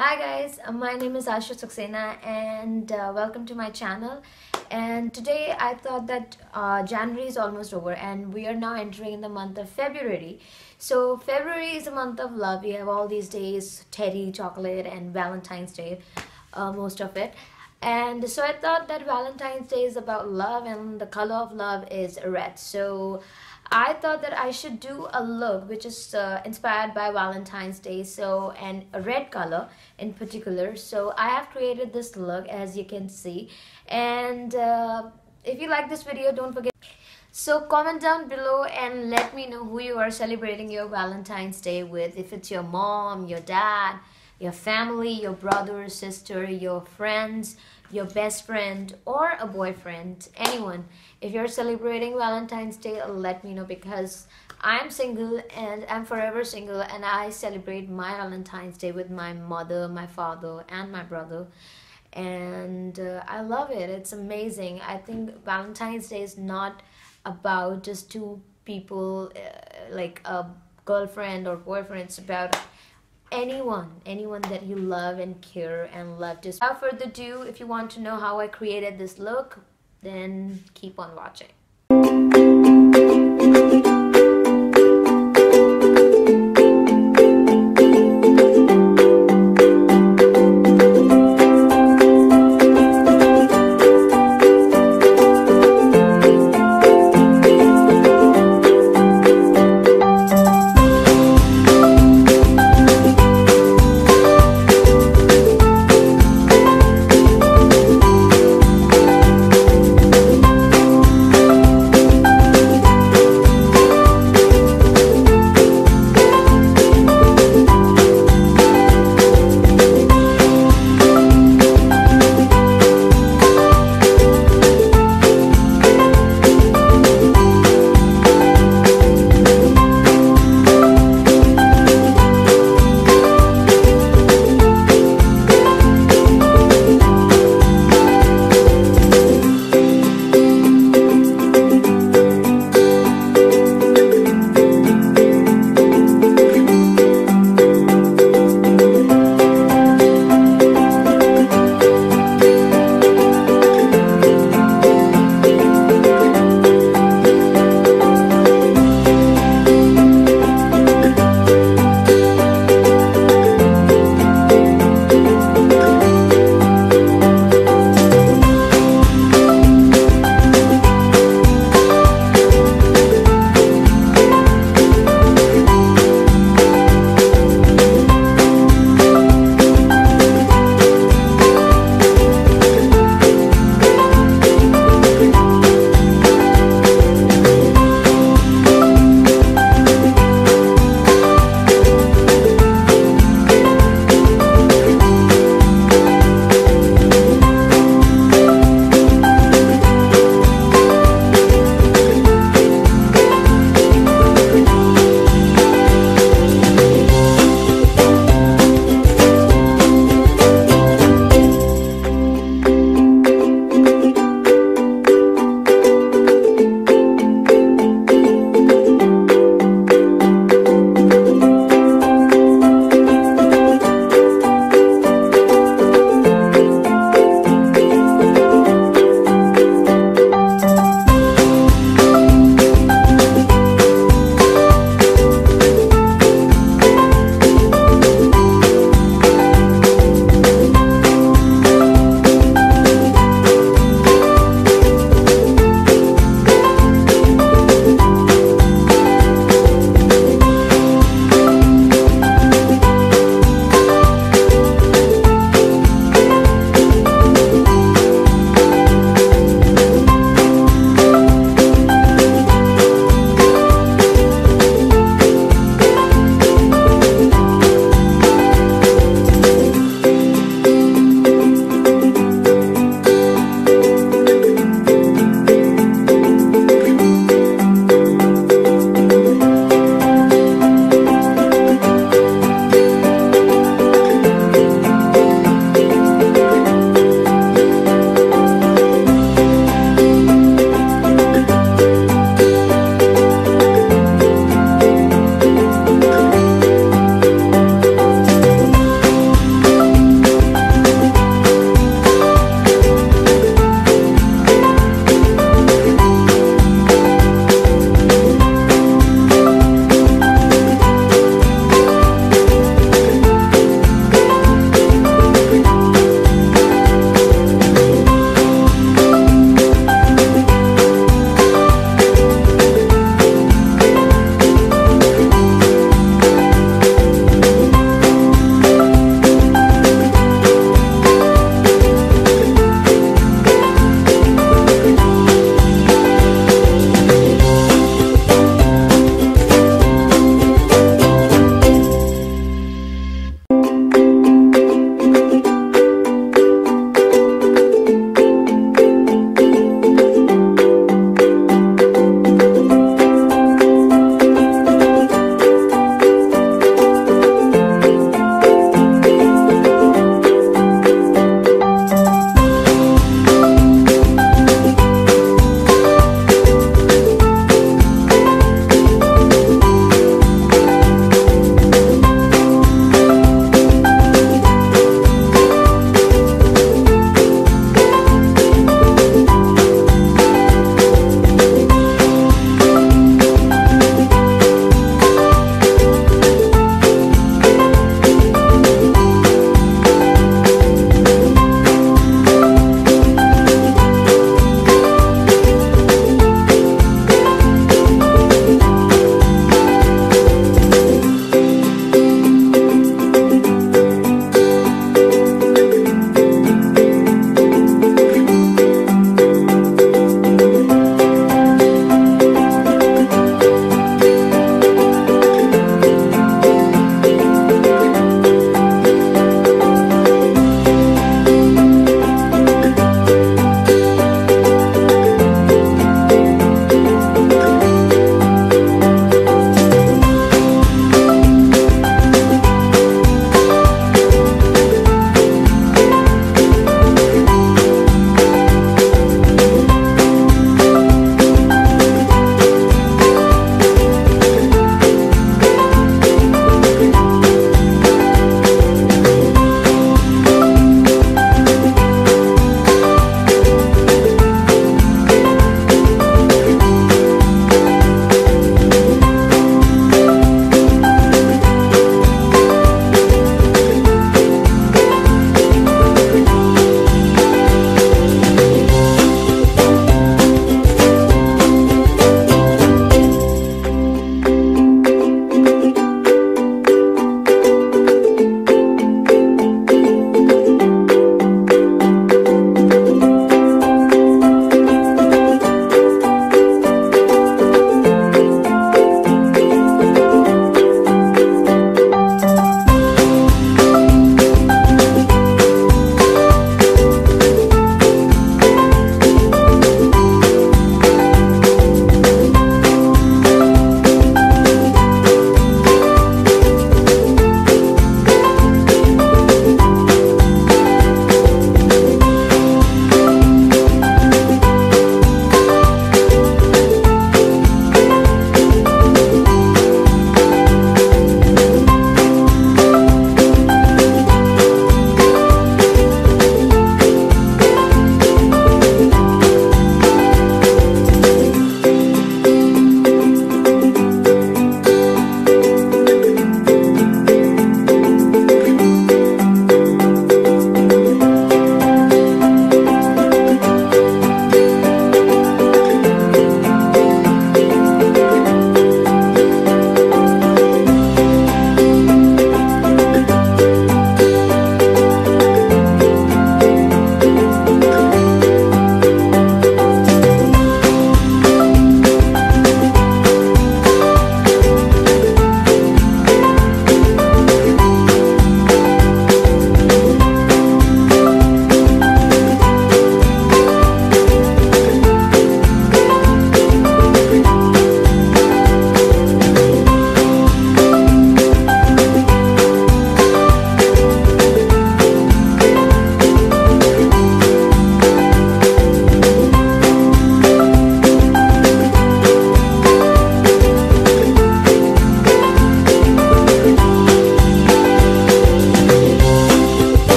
Hi guys, my name is ASHU SAXENA and welcome to my channel. And today I thought that January is almost over and we are now entering the month of February. So February is a month of love. We have all these days, teddy, chocolate and Valentine's Day, most of it. And so I thought that Valentine's Day is about love and the color of love is red. So I thought that I should do a look which is inspired by Valentine's Day, so and a red color in particular. So I have created this look as you can see, and if you like this video, don't forget. So comment down below and let me know who you are celebrating your Valentine's Day with. If it's your mom, your dad, your family, your brother, sister, your friends, your best friend, or a boyfriend, anyone. If you're celebrating Valentine's Day, let me know, because I'm single and I'm forever single, and I celebrate my Valentine's Day with my mother, my father, and my brother. And I love it. It's amazing. I think Valentine's Day is not about just two people, like a girlfriend or boyfriend. It's about anyone that you love and care and love. Just without further ado, if you want to know how I created this look, then keep on watching.